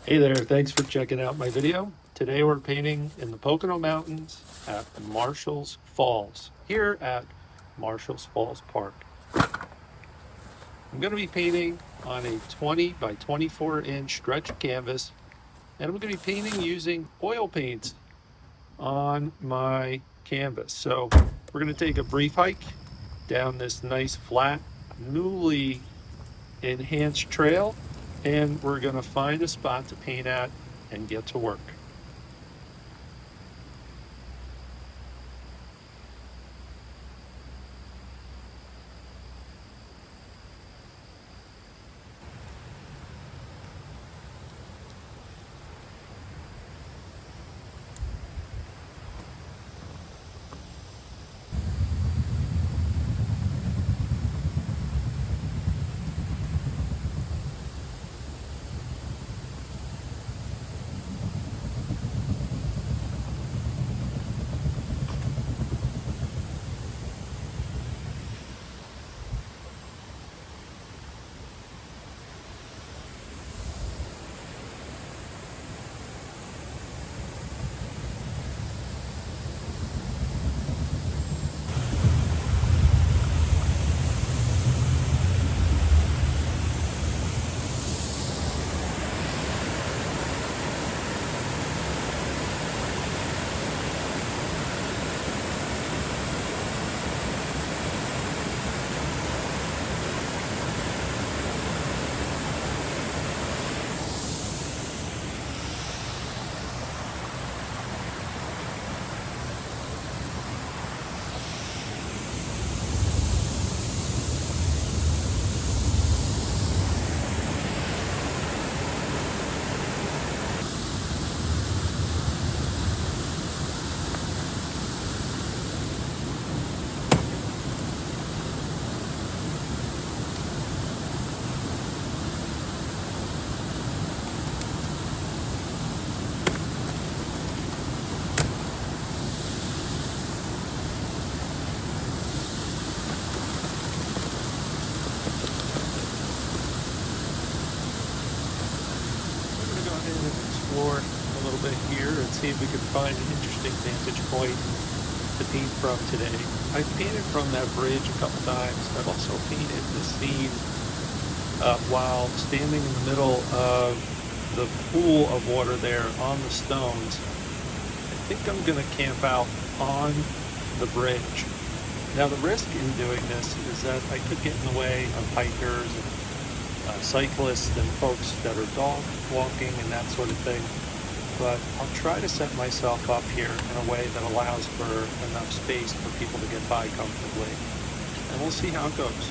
Hey there, thanks for checking out my video. Today we're painting in the Pocono Mountains at Marshall's Falls, here at Marshall's Falls Park. I'm going to be painting on a 20 by 24 inch stretch canvas, and I'm going to be painting using oil paints on my canvas. So we're going to take a brief hike down this nice flat, newly enhanced trail, and we're going to find a spot to paint at and get to work. Explore a little bit here and see if we can find an interesting vantage point to paint from today. I've painted from that bridge a couple times. I've also painted the scene while standing in the middle of the pool of water there on the stones. I think I'm going to camp out on the bridge. Now the risk in doing this is that I could get in the way of hikers and cyclists and folks that are dog walking and that sort of thing. But I'll try to set myself up here in a way that allows for enough space for people to get by comfortably. And we'll see how it goes.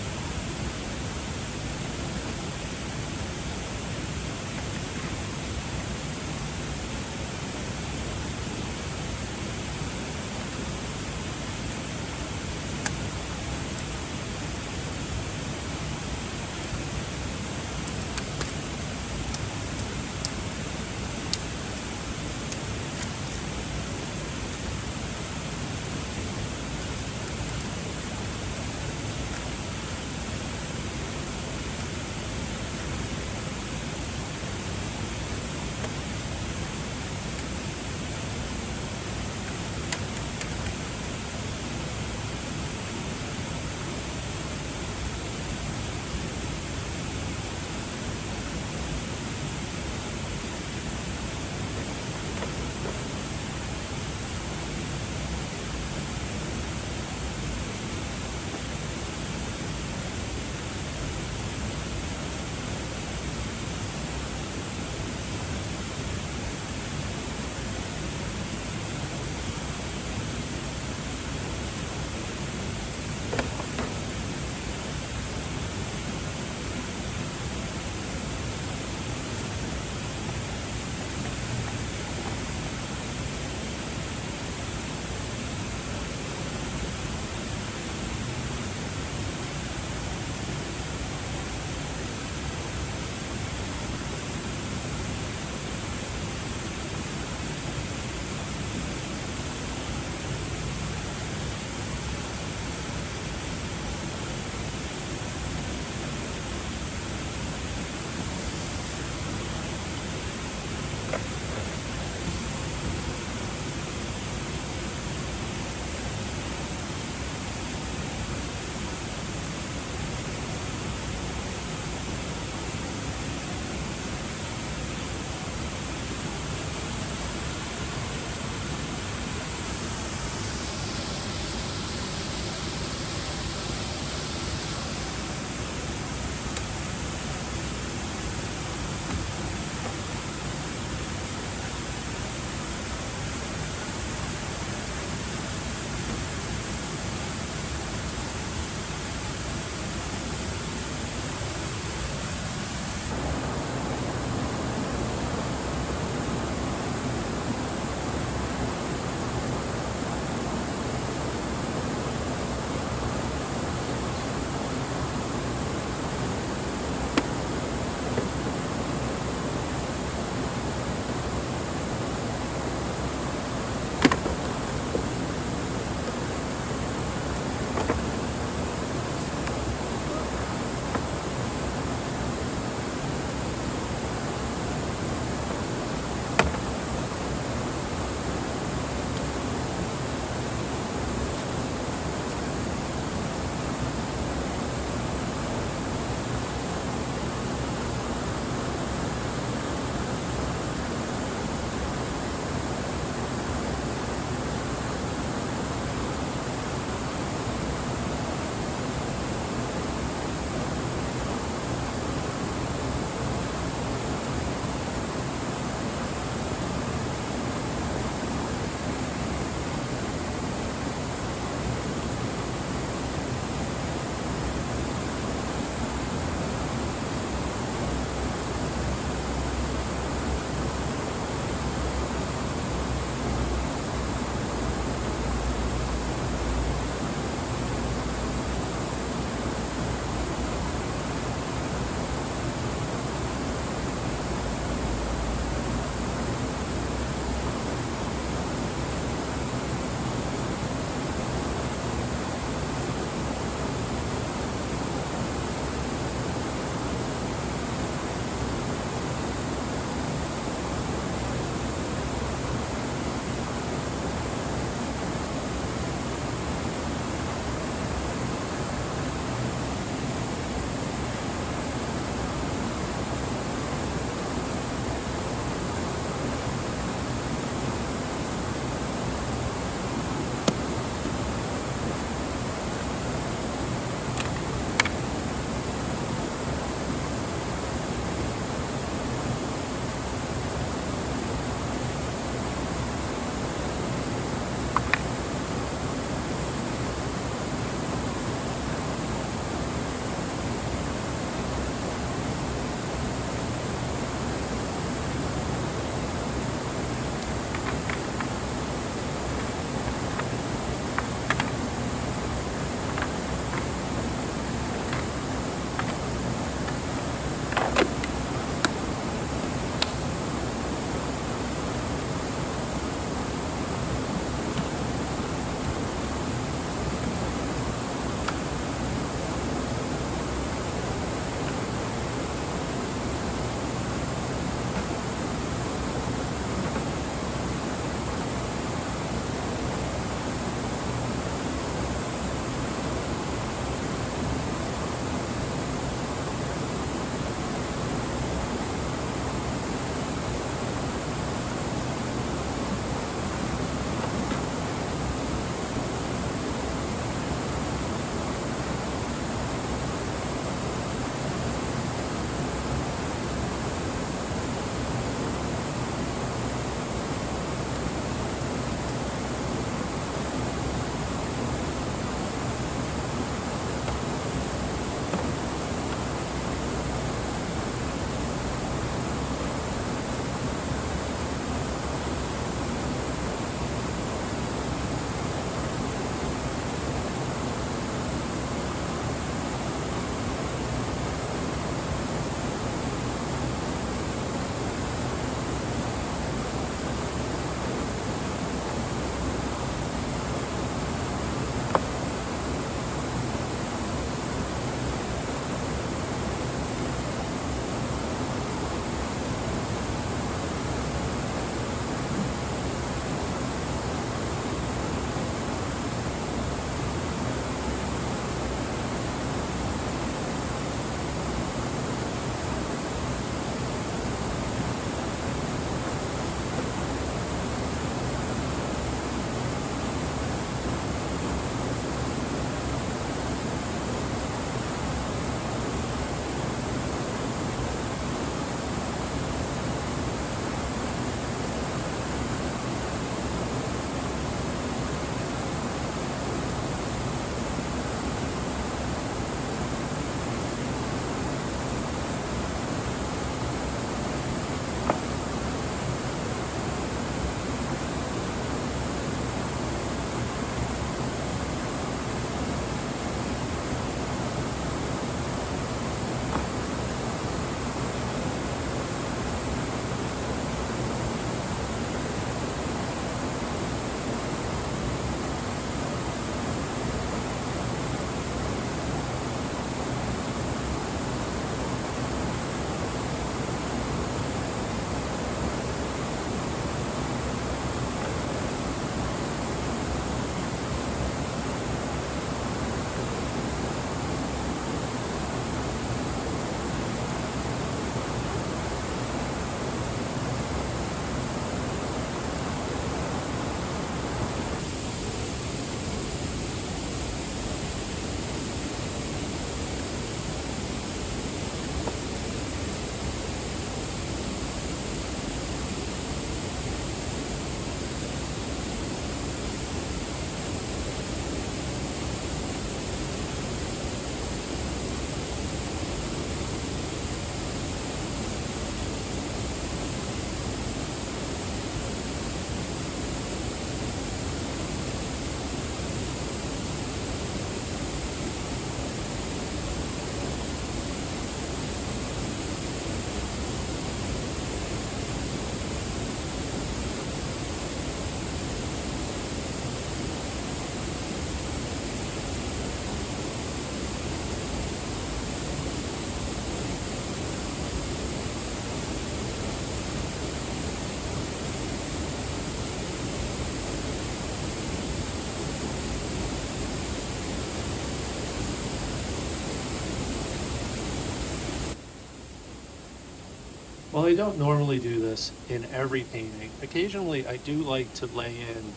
Well, I don't normally do this in every painting. Occasionally, I do like to lay in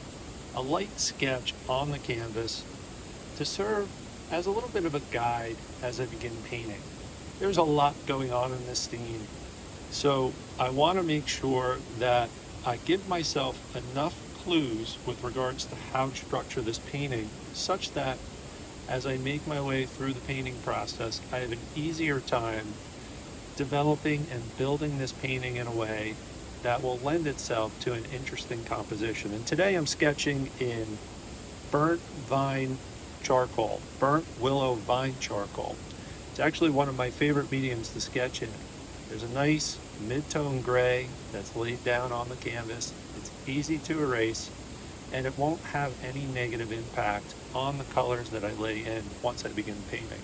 a light sketch on the canvas to serve as a little bit of a guide as I begin painting. There's a lot going on in this scene, so I want to make sure that I give myself enough clues with regards to how to structure this painting such that as I make my way through the painting process, I have an easier time developing and building this painting in a way that will lend itself to an interesting composition. And today I'm sketching in burnt vine charcoal, burnt willow vine charcoal. It's actually one of my favorite mediums to sketch in. There's a nice mid-tone gray that's laid down on the canvas. It's easy to erase, and it won't have any negative impact on the colors that I lay in once I begin painting.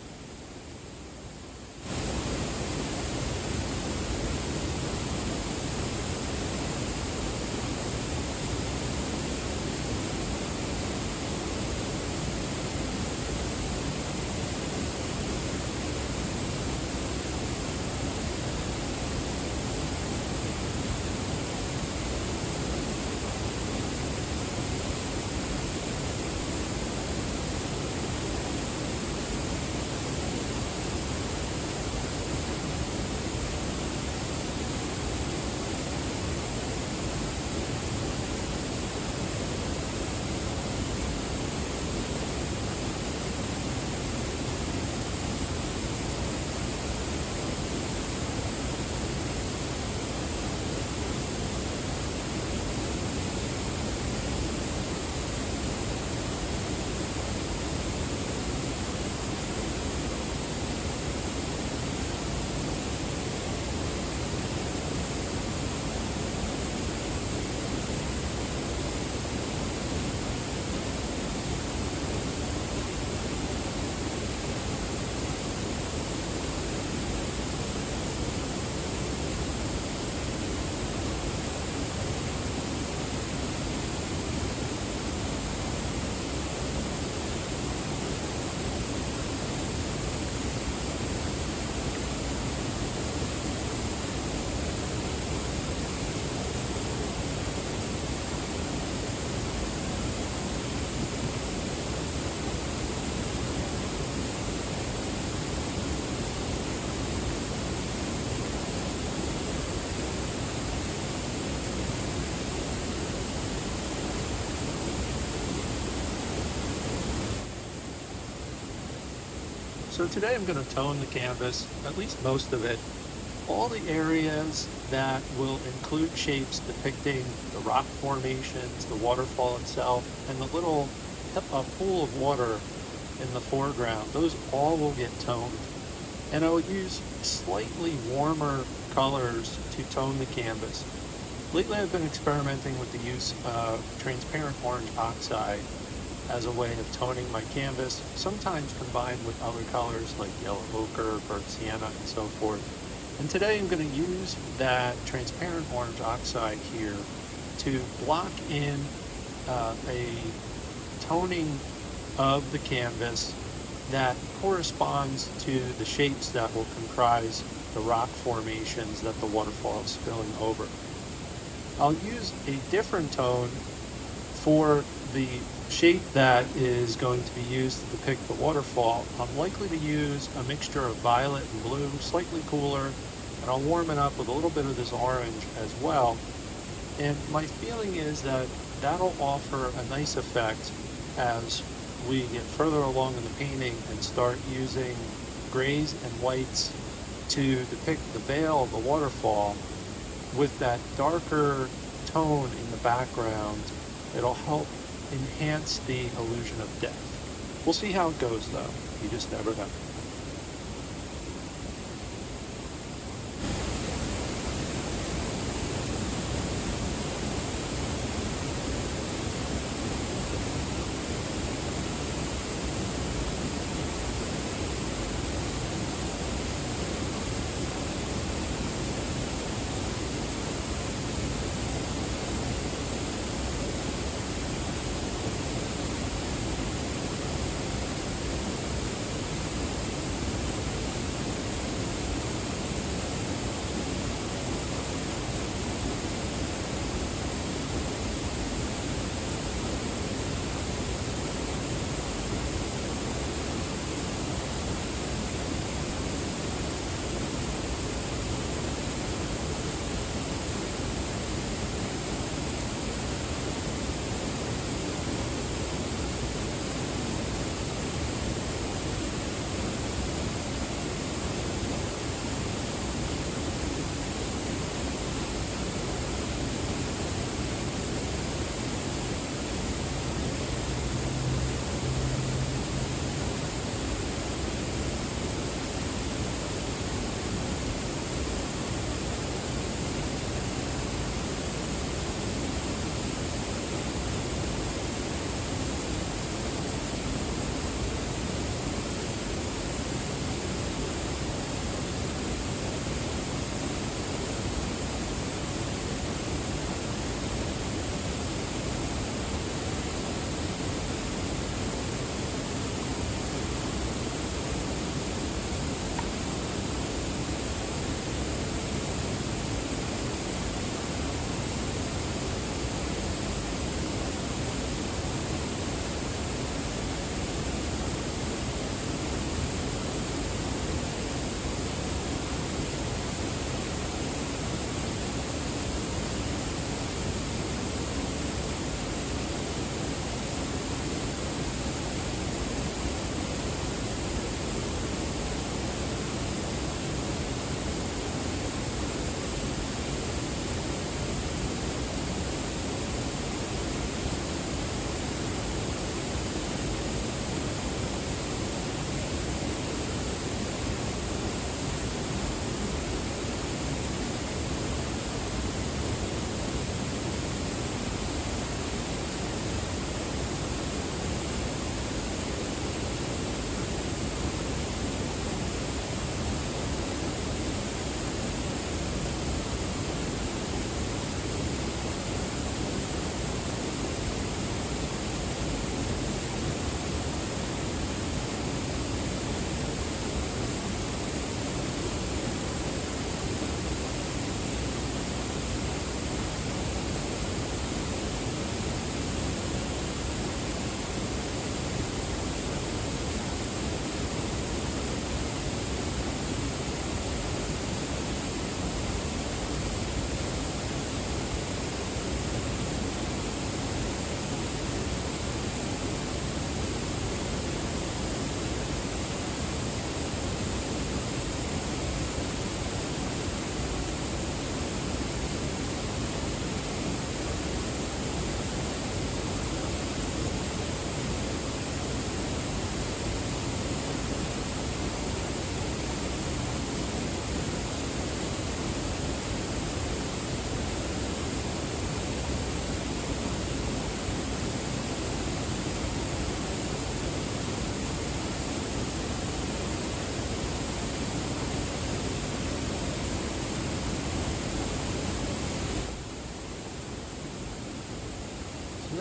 So today I'm going to tone the canvas, at least most of it, all the areas that will include shapes depicting the rock formations, the waterfall itself, and the little pool of water in the foreground. Those all will get toned. And I will use slightly warmer colors to tone the canvas. Lately I've been experimenting with the use of transparent orange oxide as a way of toning my canvas, sometimes combined with other colors like yellow ochre, burnt sienna, and so forth. And today I'm going to use that transparent orange oxide here to block in a toning of the canvas that corresponds to the shapes that will comprise the rock formations that the waterfall is spilling over. I'll use a different tone for the shape that is going to be used to depict the waterfall. I'm likely to use a mixture of violet and blue, slightly cooler, and I'll warm it up with a little bit of this orange as well. And my feeling is that that'll offer a nice effect as we get further along in the painting and start using grays and whites to depict the veil of the waterfall with that darker tone in the background. It'll help enhance the illusion of depth. We'll see how it goes though. You just never know.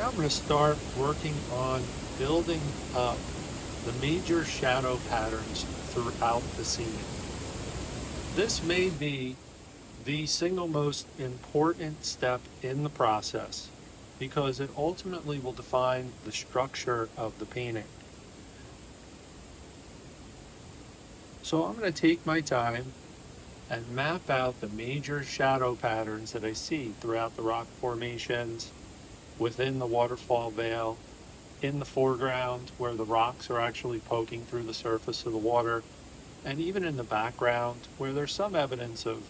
Now I'm going to start working on building up the major shadow patterns throughout the scene. This may be the single most important step in the process because it ultimately will define the structure of the painting. So I'm going to take my time and map out the major shadow patterns that I see throughout the rock formations, within the waterfall veil, in the foreground where the rocks are actually poking through the surface of the water, and even in the background where there's some evidence of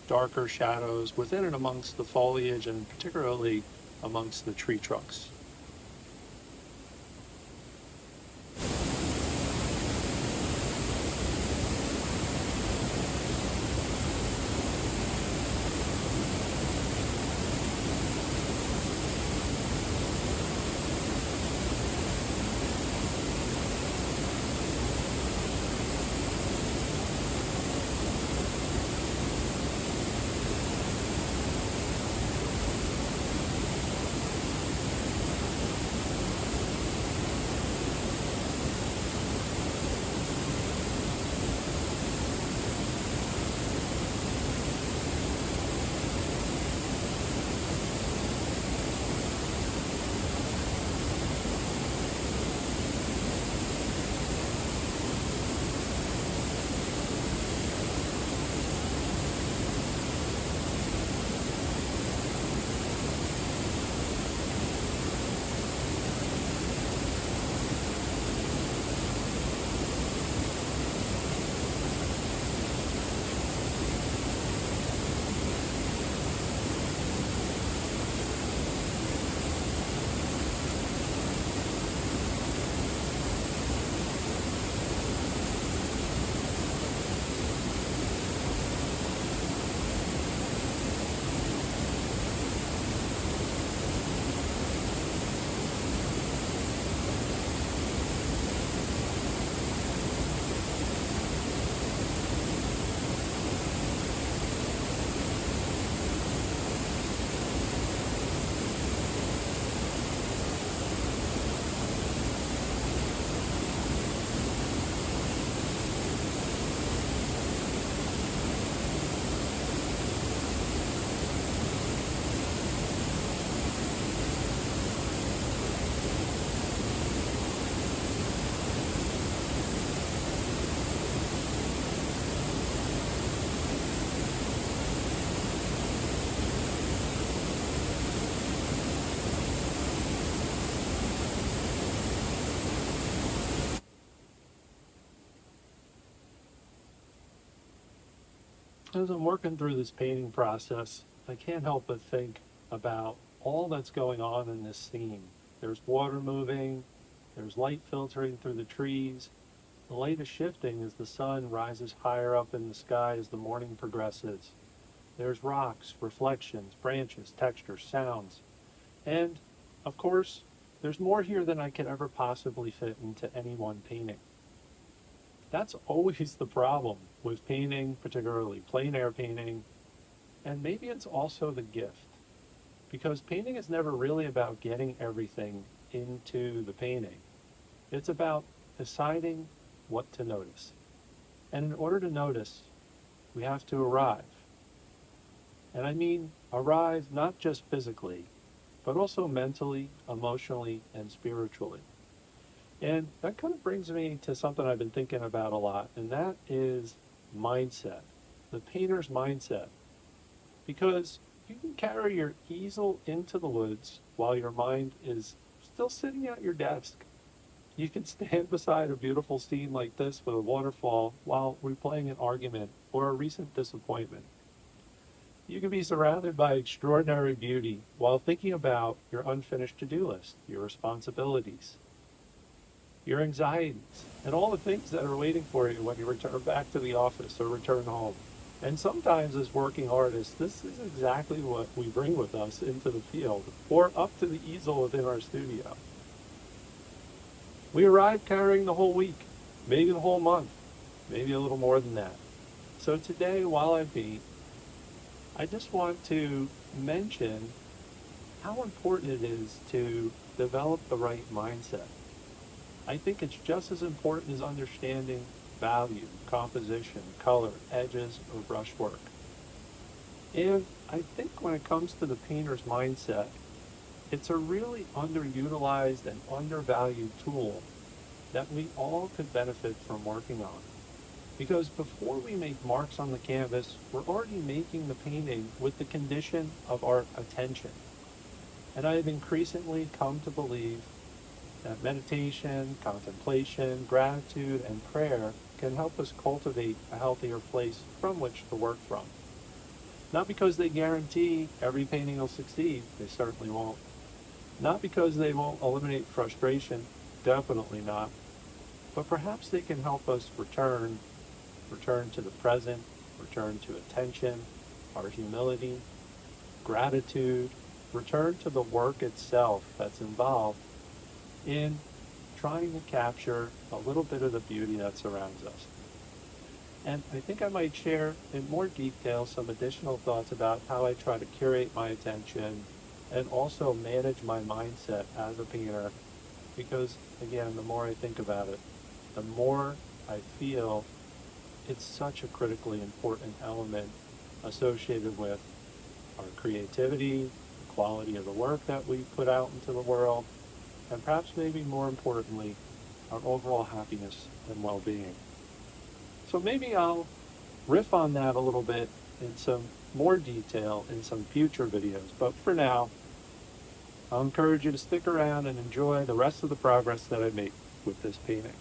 darker shadows within and amongst the foliage and particularly amongst the tree trunks. As I'm working through this painting process, I can't help but think about all that's going on in this scene. There's water moving, there's light filtering through the trees. The light is shifting as the sun rises higher up in the sky as the morning progresses. There's rocks, reflections, branches, textures, sounds. And, of course, there's more here than I could ever possibly fit into any one painting. That's always the problem with painting, particularly plein air painting, and maybe it's also the gift. Because painting is never really about getting everything into the painting. It's about deciding what to notice. And in order to notice, we have to arrive. And I mean arrive not just physically, but also mentally, emotionally, and spiritually. And that kind of brings me to something I've been thinking about a lot, and that is mindset, the painter's mindset. Because you can carry your easel into the woods while your mind is still sitting at your desk. You can stand beside a beautiful scene like this with a waterfall while replaying an argument or a recent disappointment. You can be surrounded by extraordinary beauty while thinking about your unfinished to-do list, your responsibilities, your anxieties, and all the things that are waiting for you when you return back to the office or return home. And sometimes as working artists, this is exactly what we bring with us into the field or up to the easel within our studio. We arrive carrying the whole week, maybe the whole month, maybe a little more than that. So today, while I paint, I just want to mention how important it is to develop the right mindset. I think it's just as important as understanding value, composition, color, edges, or brushwork. And I think when it comes to the painter's mindset, it's a really underutilized and undervalued tool that we all could benefit from working on. Because before we make marks on the canvas, we're already making the painting with the condition of our attention. And I have increasingly come to believe that meditation, contemplation, gratitude, and prayer can help us cultivate a healthier place from which to work from. Not because they guarantee every painting will succeed, they certainly won't. Not because they won't eliminate frustration, definitely not. But perhaps they can help us return to the present, return to attention, our humility, gratitude, return to the work itself that's involved in trying to capture a little bit of the beauty that surrounds us. And I think I might share in more detail some additional thoughts about how I try to curate my attention and also manage my mindset as a painter. Because again, the more I think about it, the more I feel it's such a critically important element associated with our creativity, the quality of the work that we put out into the world, and perhaps maybe more importantly, our overall happiness and well-being. So maybe I'll riff on that a little bit in some more detail in some future videos. But for now, I'll encourage you to stick around and enjoy the rest of the progress that I make with this painting.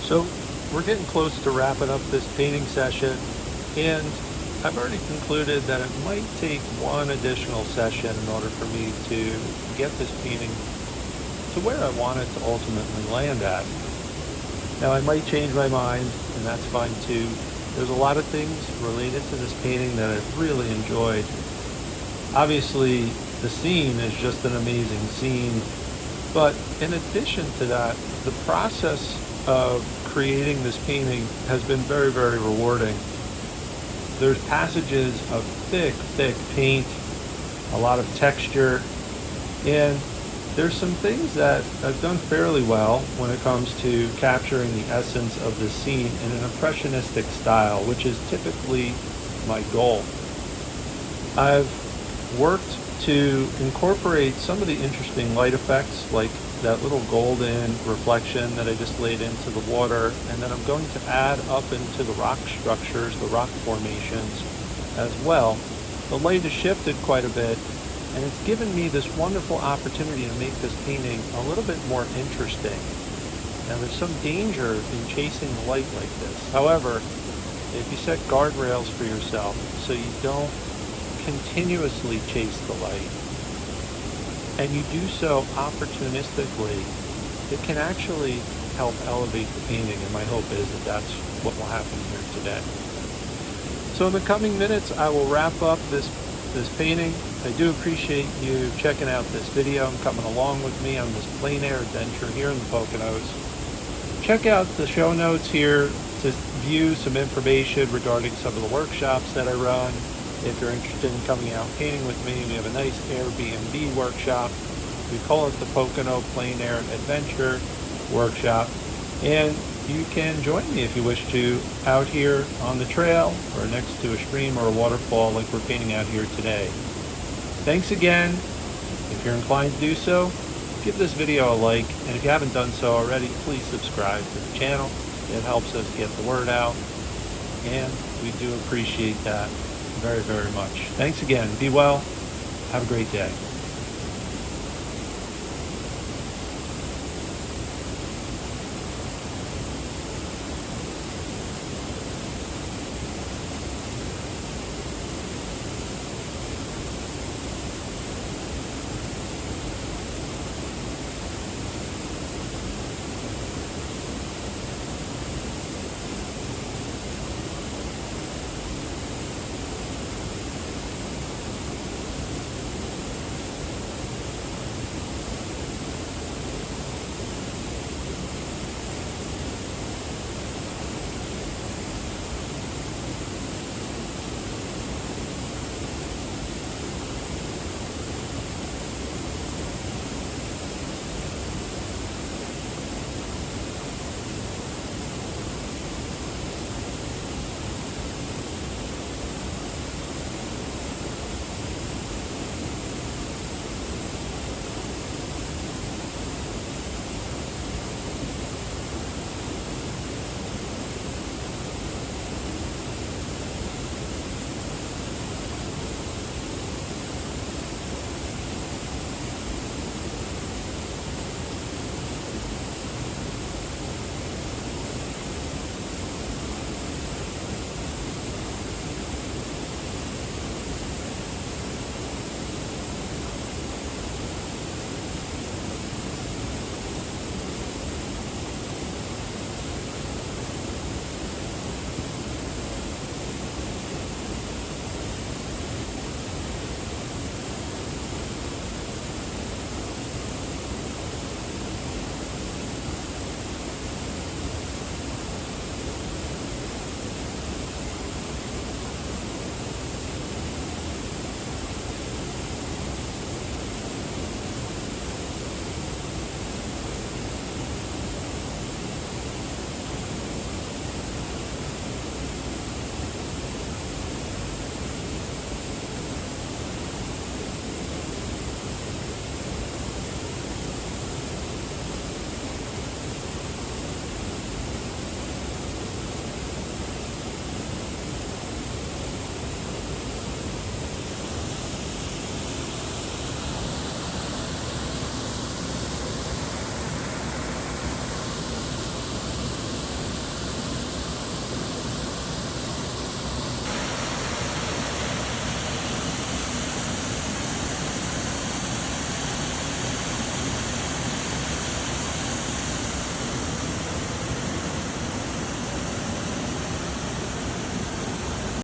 So we're getting close to wrapping up this painting session, and I've already concluded that it might take one additional session in order for me to get this painting to where I want it to ultimately land at. Now, I might change my mind, and that's fine too. There's a lot of things related to this painting that I've really enjoyed. Obviously, the scene is just an amazing scene, but in addition to that, the process of creating this painting has been very, very rewarding. There's passages of thick, thick paint, a lot of texture, and there's some things that I've done fairly well when it comes to capturing the essence of the scene in an impressionistic style, which is typically my goal. I've worked to incorporate some of the interesting light effects, like that little golden reflection that I just laid into the water, and then I'm going to add up into the rock structures, the rock formations as well. The light has shifted quite a bit, and it's given me this wonderful opportunity to make this painting a little bit more interesting. Now, there's some danger in chasing the light like this. However, if you set guardrails for yourself so you don't continuously chase the light, and you do so opportunistically, it can actually help elevate the painting, and my hope is that that's what will happen here today. So in the coming minutes, I will wrap up this painting. I do appreciate you checking out this video and coming along with me on this plein air adventure here in the Poconos. Check out the show notes here to view some information regarding some of the workshops that I run. If you're interested in coming out painting with me, we have a nice AirBnb workshop. We call it the Pocono Plein Air Adventure Workshop. And you can join me if you wish to out here on the trail or next to a stream or a waterfall like we're painting out here today. Thanks again. If you're inclined to do so, give this video a like. And if you haven't done so already, please subscribe to the channel. It helps us get the word out. And we do appreciate that very, very much. Thanks again. Be well. Have a great day.